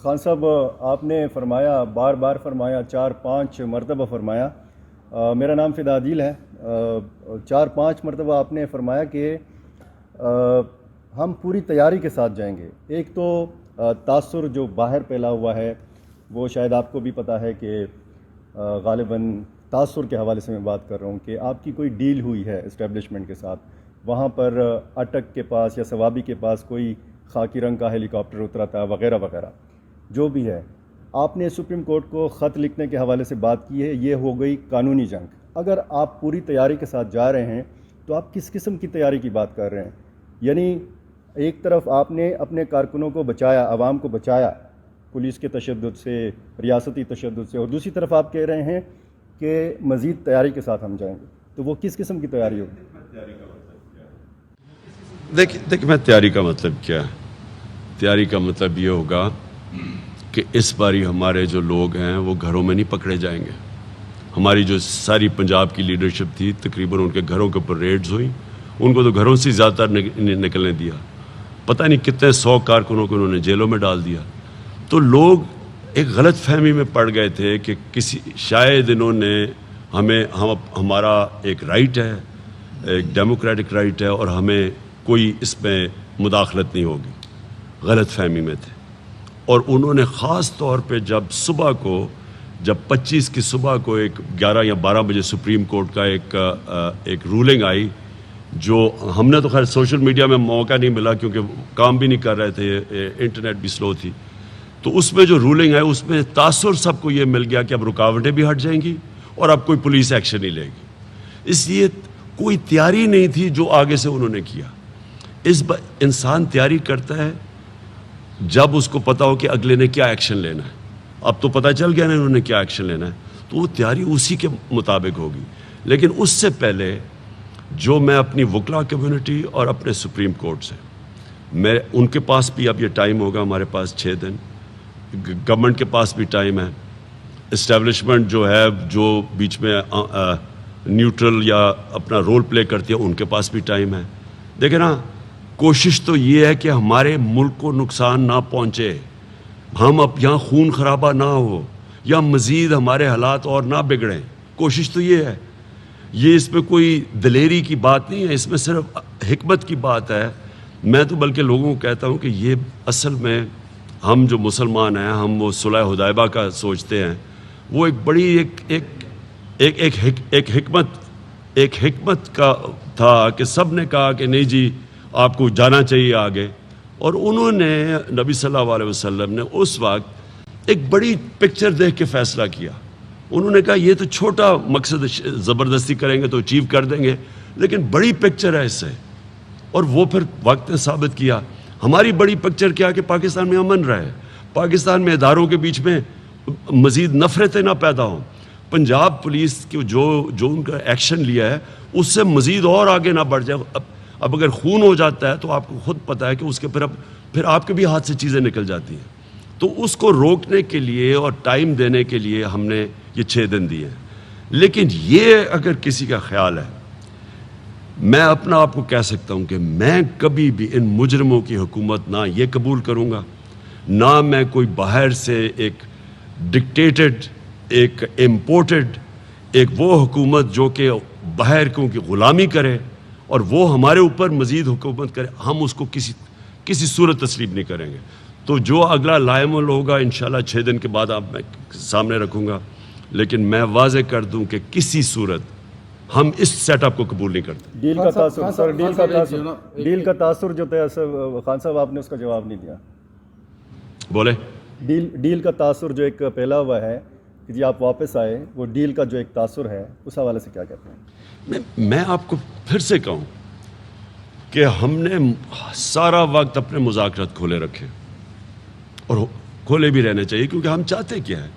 خان صاحب آپ نے فرمایا، بار بار فرمایا، 4-5 مرتبہ فرمایا، میرا نام فدا عدیل ہے، 4-5 مرتبہ آپ نے فرمایا کہ ہم پوری تیاری کے ساتھ جائیں گے۔ ایک تو تاثر جو باہر پھیلا ہوا ہے وہ شاید آپ کو بھی پتہ ہے کہ غالباً تاثر کے حوالے سے میں بات کر رہا ہوں کہ آپ کی کوئی ڈیل ہوئی ہے اسٹیبلشمنٹ کے ساتھ، وہاں پر اٹک کے پاس یا ثوابی کے پاس کوئی خاکی رنگ کا ہیلی کاپٹر اترا تھا وغیرہ وغیرہ جو بھی ہے۔ آپ نے سپریم کورٹ کو خط لکھنے کے حوالے سے بات کی ہے، یہ ہو گئی قانونی جنگ۔ اگر آپ پوری تیاری کے ساتھ جا رہے ہیں تو آپ کس قسم کی تیاری کی بات کر رہے ہیں؟ یعنی ایک طرف آپ نے اپنے کارکنوں کو بچایا، عوام کو بچایا پولیس کے تشدد سے، ریاستی تشدد سے، اور دوسری طرف آپ کہہ رہے ہیں کہ مزید تیاری کے ساتھ ہم جائیں گے، تو وہ کس قسم کی تیاری ہوگی؟ دیکھ میں تیاری کا مطلب کیا ہے؟ تیاری کا مطلب یہ ہوگا کہ اس باری ہمارے جو لوگ ہیں وہ گھروں میں نہیں پکڑے جائیں گے۔ ہماری جو ساری پنجاب کی لیڈرشپ تھی تقریباً ان کے گھروں کے اوپر ریڈز ہوئی، ان کو تو گھروں سے زیادہ نکلنے دیا، پتہ نہیں کتنے 100 کارکنوں کو انہوں نے جیلوں میں ڈال دیا۔ تو لوگ ایک غلط فہمی میں پڑ گئے تھے کہ شاید انہوں نے ہمارا ایک رائٹ ہے، ایک ڈیموکریٹک رائٹ ہے اور ہمیں کوئی اس میں مداخلت نہیں ہوگی، غلط فہمی میں تھے۔ اور انہوں نے خاص طور پہ جب 25 کی صبح کو ایک 11 یا 12 بجے سپریم کورٹ کا ایک رولنگ آئی، جو ہم نے تو خیر سوشل میڈیا میں موقع نہیں ملا کیونکہ کام بھی نہیں کر رہے تھے، انٹرنیٹ بھی سلو تھی، تو اس میں جو رولنگ ہے اس میں تاثر سب کو یہ مل گیا کہ اب رکاوٹیں بھی ہٹ جائیں گی اور اب کوئی پولیس ایکشن نہیں لے گی۔ اس لیے کوئی تیاری نہیں تھی جو آگے سے انہوں نے کیا۔ انسان تیاری کرتا ہے جب اس کو پتا ہو کہ اگلے نے کیا ایکشن لینا ہے۔ اب تو پتہ چل گیا نا انہوں نے کیا ایکشن لینا ہے، تو وہ تیاری اسی کے مطابق ہوگی۔ لیکن اس سے پہلے جو میں اپنی وکلا کمیونٹی اور اپنے سپریم کورٹ سے، میں ان کے پاس بھی اب یہ ٹائم ہوگا، ہمارے پاس 6 دن، گورنمنٹ کے پاس بھی ٹائم ہے، اسٹیبلشمنٹ جو ہے جو بیچ میں نیوٹرل یا اپنا رول پلے کرتی ہے ان کے پاس بھی ٹائم ہے۔ دیکھیں نا، کوشش تو یہ ہے کہ ہمارے ملک کو نقصان نہ پہنچے، ہم اب یہاں خون خرابہ نہ ہو یا مزید ہمارے حالات اور نہ بگڑیں، کوشش تو یہ ہے۔ یہ اس میں کوئی دلیری کی بات نہیں ہے، اس میں صرف حکمت کی بات ہے۔ میں تو بلکہ لوگوں کو کہتا ہوں کہ یہ اصل میں ہم جو مسلمان ہیں، ہم وہ صلح حدیبیہ کا سوچتے ہیں، وہ ایک بڑی ایک حکمت کا تھا کہ سب نے کہا کہ نہیں جی آپ کو جانا چاہیے آگے، اور انہوں نے نبی صلی اللہ علیہ وسلم نے اس وقت ایک بڑی پکچر دیکھ کے فیصلہ کیا۔ انہوں نے کہا یہ تو چھوٹا مقصد زبردستی کریں گے تو اچیو کر دیں گے، لیکن بڑی پکچر ہے اس سے، اور وہ پھر وقت نے ثابت کیا۔ ہماری بڑی پکچر کیا کہ پاکستان میں امن رہے، پاکستان میں اداروں کے بیچ میں مزید نفرتیں نہ پیدا ہوں، پنجاب پولیس کی جو ان کا ایکشن لیا ہے اس سے مزید اور آگے نہ بڑھ جائے۔ اب اگر خون ہو جاتا ہے تو آپ کو خود پتہ ہے کہ اس کے پھر آپ کے بھی ہاتھ سے چیزیں نکل جاتی ہیں، تو اس کو روکنے کے لیے اور ٹائم دینے کے لیے ہم نے یہ 6 دن دیے ہیں۔ لیکن یہ اگر کسی کا خیال ہے، میں اپنا آپ کو کہہ سکتا ہوں کہ میں کبھی بھی ان مجرموں کی حکومت نہ یہ قبول کروں گا، نہ میں کوئی باہر سے ایک ڈکٹیٹڈ، ایک امپورٹڈ، ایک وہ حکومت جو کہ باہر کی غلامی کرے اور وہ ہمارے اوپر مزید حکومت کرے، ہم اس کو کسی صورت تسلیم نہیں کریں گے۔ تو جو اگلا لائمل ہوگا انشاءاللہ 6 دن کے بعد آپ میں سامنے رکھوں گا، لیکن میں واضح کر دوں کہ کسی صورت ہم اس سیٹ اپ کو قبول نہیں کرتے۔ ڈیل کا تاثر جو تھا خان صاحب آپ نے اس کا جواب نہیں دیا۔ بولے ڈیل کا تاثر جو ایک پھیلا ہوا ہے کہ جی آپ واپس آئے، وہ ڈیل کا جو ایک تاثر ہے اس حوالے سے کیا کہتے ہیں؟ میں آپ کو پھر سے کہوں کہ ہم نے سارا وقت اپنے مذاکرات کھولے رکھے، اور کھولے بھی رہنے چاہیے، کیونکہ ہم چاہتے کیا ہے،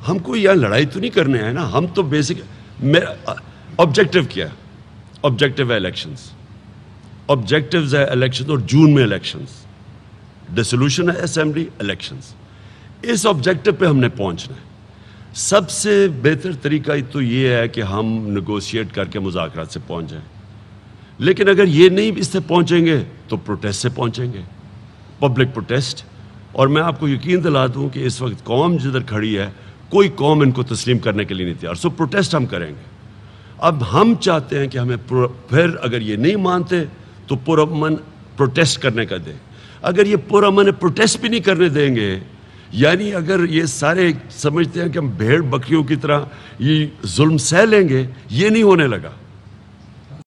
ہم کو یہاں لڑائی تو نہیں کرنے ہیں نا، ہم تو بیسک میرا آبجیکٹو کیا ہے، آبجیکٹو ہے الیکشنز، آبجیکٹوز ہے الیکشن، اور جون میں الیکشنز، ڈیسولوشن ہے اسمبلی، الیکشنز، اس آبجیکٹو پہ ہم نے پہنچنا ہے۔ سب سے بہتر طریقہ تو یہ ہے کہ ہم نیگوشیٹ کر کے مذاکرات سے پہنچ جائیں، لیکن اگر یہ نہیں اس سے پہنچیں گے تو پروٹیسٹ سے پہنچیں گے، پبلک پروٹیسٹ۔ اور میں آپ کو یقین دلا دوں کہ اس وقت قوم جدھر کھڑی ہے کوئی قوم ان کو تسلیم کرنے کے لیے نہیں تیار. سو پروٹیسٹ ہم کریں گے. اب ہم چاہتے ہیں کہ ہمیں پھر اگر یہ نہیں مانتے تو پرامن پروٹیسٹ کرنے کا دیں. اگر یہ پرامن پروٹیسٹ بھی نہیں کرنے دیں گے، یعنی اگر یہ سارے سمجھتے ہیں کہ ہم بھیڑ بکریوں کی طرح یہ ظلم سہ لیں گے، یہ نہیں ہونے لگا.